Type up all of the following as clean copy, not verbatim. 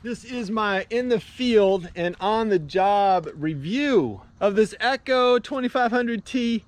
This is my in the field and on the job review of this Echo 2500T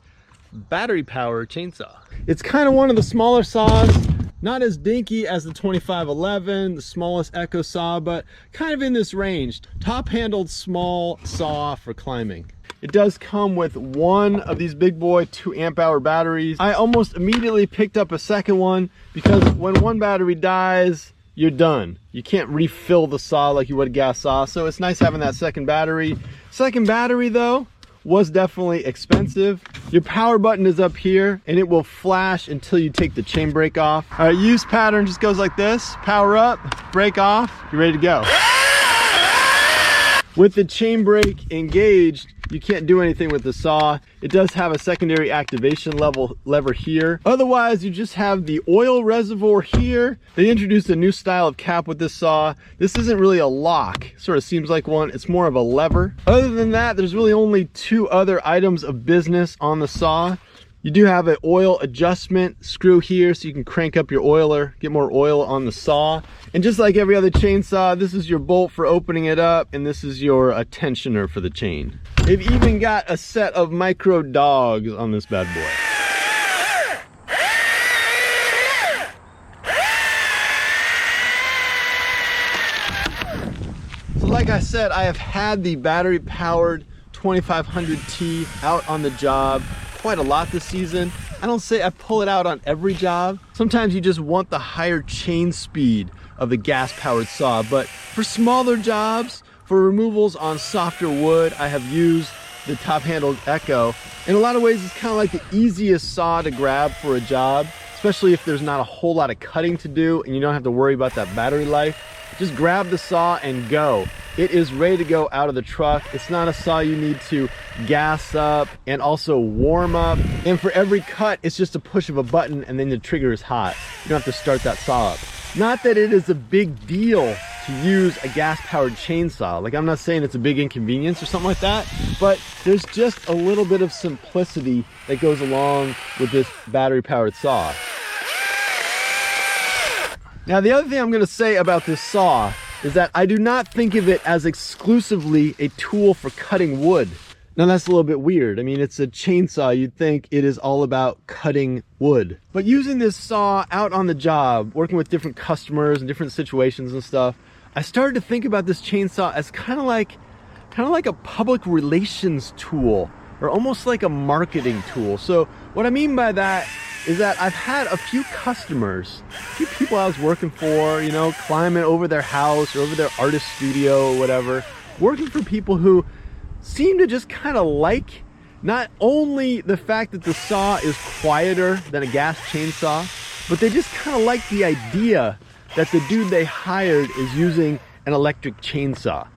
battery powered chainsaw. It's kind of one of the smaller saws, not as dinky as the 2511, the smallest Echo saw, but kind of in this range. Top handled small saw for climbing. It does come with one of these big boy 2 amp hour batteries. I almost immediately picked up a second one because when one battery dies, you're done. You can't refill the saw like you would a gas saw, so it's nice having that second battery. Second battery though was definitely expensive. Your power button is up here and it will flash until you take the chain brake off. All right, use pattern just goes like this. Power up, brake off, you're ready to go. With the chain brake engaged, you can't do anything with the saw. It does have a secondary activation lever here. Otherwise, you just have the oil reservoir here. They introduced a new style of cap with this saw. This isn't really a lock. Sort of seems like one. It's more of a lever. Other than that, there's really only 2 other items of business on the saw. You do have an oil adjustment screw here so you can crank up your oiler, get more oil on the saw. And just like every other chainsaw, this is your bolt for opening it up and this is your tensioner for the chain. They've even got a set of micro dogs on this bad boy. So like I said, I have had the battery powered 2500T out on the job quite a lot this season. I don't say I pull it out on every job. Sometimes you just want the higher chain speed of the gas powered saw, but for smaller jobs, for removals on softer wood, I have used the top handled Echo. In a lot of ways, it's kind of like the easiest saw to grab for a job, especially if there's not a whole lot of cutting to do and you don't have to worry about that battery life. Just grab the saw and go. It is ready to go out of the truck. It's not a saw you need to gas up and also warm up. And for every cut, it's just a push of a button and then the trigger is hot. You don't have to start that saw up. Not that it is a big deal to use a gas-powered chainsaw. Like, I'm not saying it's a big inconvenience or something like that, but there's just a little bit of simplicity that goes along with this battery-powered saw. Now, the other thing I'm gonna say about this saw is that I do not think of it as exclusively a tool for cutting wood. Now that's a little bit weird. I mean, it's a chainsaw. You'd think it is all about cutting wood. But using this saw out on the job, working with different customers and different situations and stuff, I started to think about this chainsaw as kind of like a public relations tool, or almost like a marketing tool. So what I mean by that is that I've had a few customers, a few people I was working for, you know, climbing over their house or over their artist studio or whatever, working for people who seem to just kind of like not only the fact that the saw is quieter than a gas chainsaw, but they just kind of like the idea that the dude they hired is using an electric chainsaw.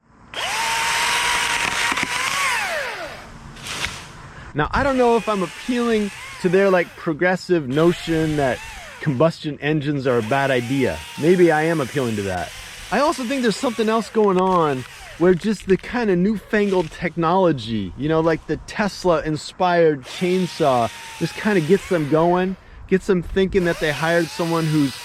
Now, I don't know if I'm appealing to their like progressive notion that combustion engines are a bad idea. Maybe I am appealing to that. I also think there's something else going on where just the kind of newfangled technology, you know, like the Tesla inspired chainsaw just kind of gets them going, gets them thinking that they hired someone who's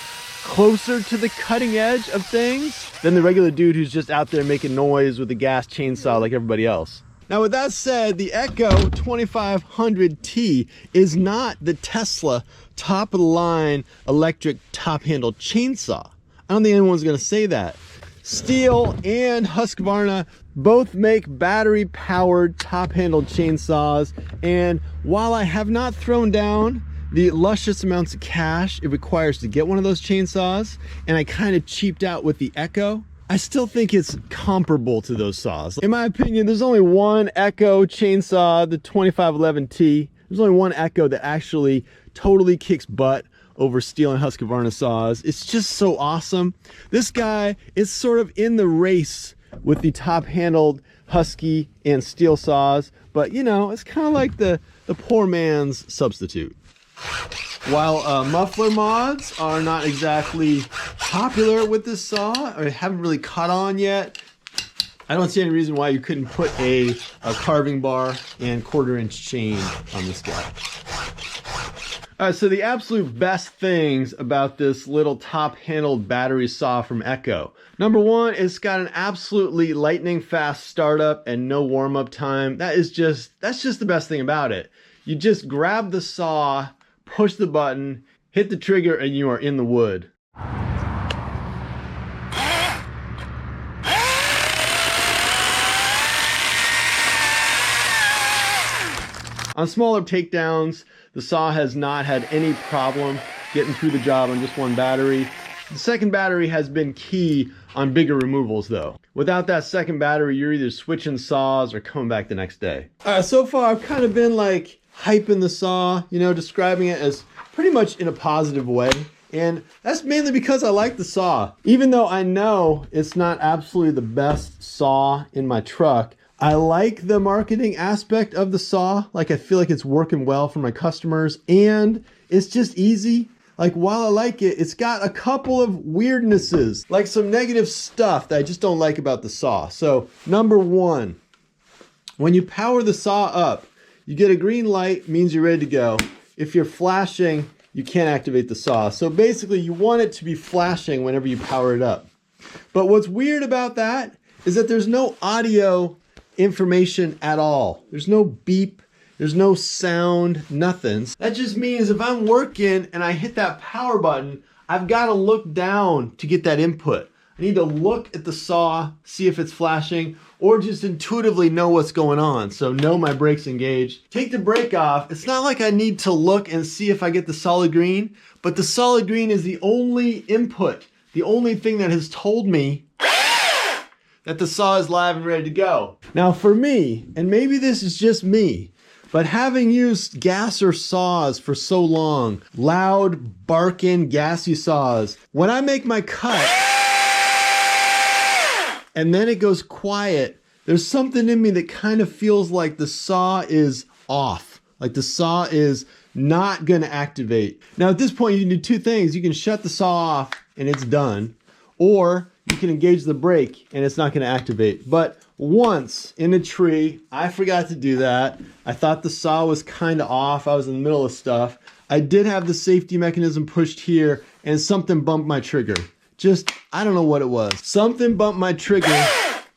closer to the cutting edge of things than the regular dude who's just out there making noise with a gas chainsaw like everybody else. Now, with that said, the Echo 2500T is not the Tesla top of the line electric top handled chainsaw. I don't think anyone's gonna say that. Stihl and Husqvarna both make battery powered top handled chainsaws, and while I have not thrown down the luscious amounts of cash it requires to get one of those chainsaws, and I kind of cheaped out with the Echo, I still think it's comparable to those saws. In my opinion, there's only one Echo chainsaw, the 2511T. There's only one Echo that actually totally kicks butt over Stihl and Husqvarna saws. It's just so awesome. This guy is sort of in the race with the top-handled Husky and Stihl saws, but you know, it's kind of like the poor man's substitute. While muffler mods are not exactly popular with this saw, or haven't really caught on yet, I don't see any reason why you couldn't put a carving bar and 1/4-inch chain on this guy. All right, so the absolute best things about this little top-handled battery saw from Echo. Number one, it's got an absolutely lightning fast startup and no warm-up time. That's just the best thing about it. You just grab the saw, push the button, hit the trigger, and you are in the wood. On smaller takedowns, the saw has not had any problem getting through the job on just one battery. The second battery has been key on bigger removals though. Without that second battery, you're either switching saws or coming back the next day. So far I've kind of been like hyping the saw, you know, describing it as pretty much in a positive way. And that's mainly because I like the saw. Even though I know it's not absolutely the best saw in my truck, I like the marketing aspect of the saw. Like, I feel like it's working well for my customers, and it's just easy. Like, while I like it, it's got a couple of weirdnesses, like some negative stuff that I just don't like about the saw. So number one, when you power the saw up, you get a green light, means you're ready to go. If you're flashing, you can't activate the saw. So basically you want it to be flashing whenever you power it up. But what's weird about that is that there's no audio information at all. There's no beep, there's no sound, nothing. That just means if I'm working and I hit that power button, I've got to look down to get that input. I need to look at the saw, see if it's flashing, or just intuitively know what's going on. So know my brake's engaged. Take the brake off. It's not like I need to look and see if I get the solid green, but the solid green is the only input, the only thing that has told me that the saw is live and ready to go. Now for me, and maybe this is just me, but having used gasser saws for so long, loud, barking, gassy saws, when I make my cut and then it goes quiet, there's something in me that kind of feels like the saw is off, like the saw is not gonna activate. Now at this point you can do two things. You can shut the saw off and it's done, or you can engage the brake and it's not going to activate. But once in a tree, I forgot to do that. I thought the saw was kind of off. I was in the middle of stuff. I did have the safety mechanism pushed here and something bumped my trigger. Just, I don't know what it was. Something bumped my trigger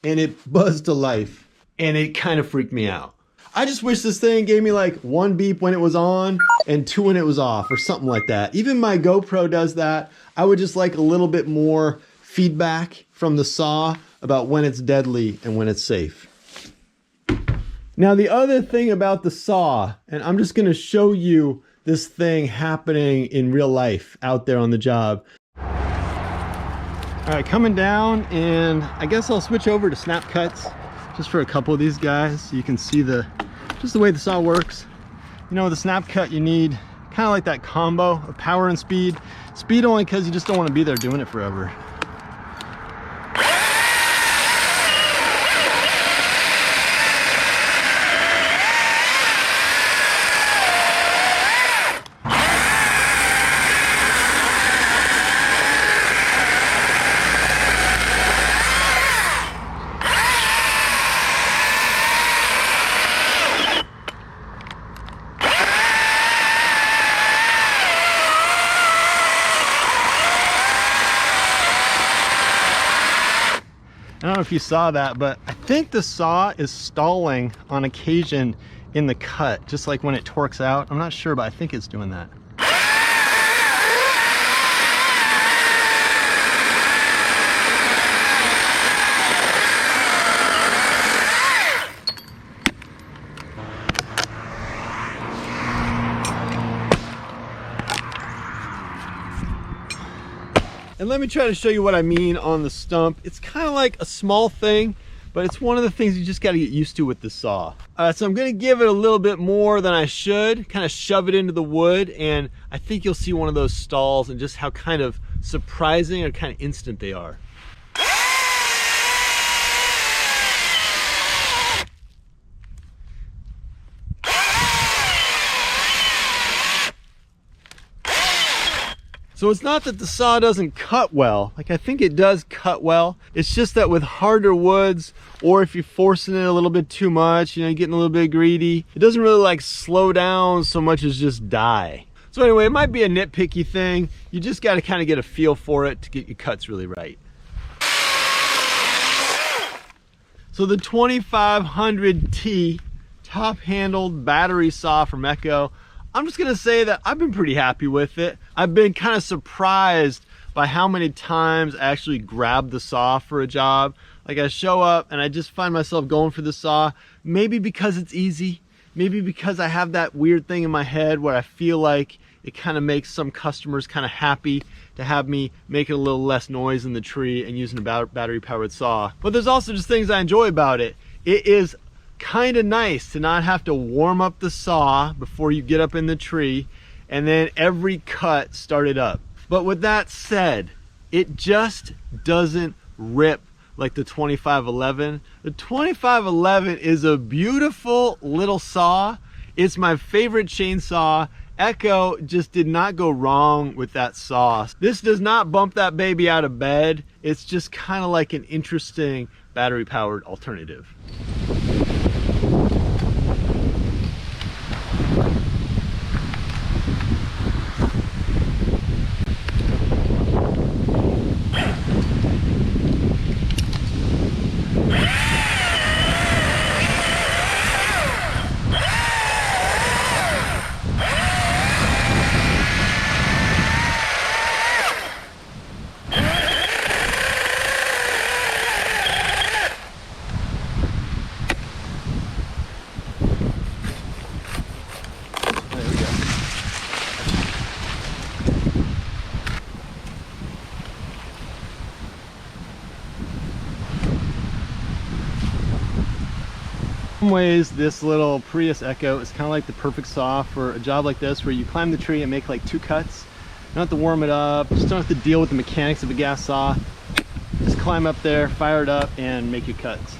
and it buzzed to life and it kind of freaked me out. I just wish this thing gave me like one beep when it was on and two when it was off or something like that. Even my GoPro does that. I would just like a little bit more feedback from the saw about when it's deadly and when it's safe. Now the other thing about the saw, and I'm just going to show you this thing happening in real life out there on the job. All right, coming down, and I guess I'll switch over to snap cuts just for a couple of these guys so you can see just the way the saw works. You know, with a snap cut you need kind of like that combo of power and speed. Speed only because you just don't want to be there doing it forever. I don't know if you saw that, but I think the saw is stalling on occasion in the cut, just like when it torques out. I'm not sure, but I think it's doing that. And let me try to show you what I mean on the stump. It's kind of like a small thing, but it's one of the things you just got to get used to with the saw. So I'm going to give it a little bit more than I should, kind of shove it into the wood, and I think you'll see one of those stalls and just how kind of surprising or kind of instant they are. So it's not that the saw doesn't cut well. Like, I think it does cut well. It's just that with harder woods, or if you're forcing it a little bit too much, you know, you're getting a little bit greedy, it doesn't really like slow down so much as just die. So anyway, it might be a nitpicky thing. You just got to kind of get a feel for it to get your cuts really right. So the 2500T top-handled battery saw from Echo, I'm just gonna say that I've been pretty happy with it. I've been kind of surprised by how many times I actually grab the saw for a job. Like I show up and I just find myself going for the saw, maybe because it's easy, maybe because I have that weird thing in my head where I feel like it kind of makes some customers kind of happy to have me making a little less noise in the tree and using a battery powered saw. But there's also just things I enjoy about it. It is kind of nice to not have to warm up the saw before you get up in the tree and then every cut start it up. But with that said, it just doesn't rip like the 2511. The 2511 is a beautiful little saw. It's my favorite chainsaw. Echo just did not go wrong with that saw. This does not bump that baby out of bed. It's just kind of like an interesting battery powered alternative. In some ways, this little Prius Echo is kind of like the perfect saw for a job like this where you climb the tree and make like 2 cuts. You don't have to warm it up, just don't have to deal with the mechanics of a gas saw. Just climb up there, fire it up, and make your cuts.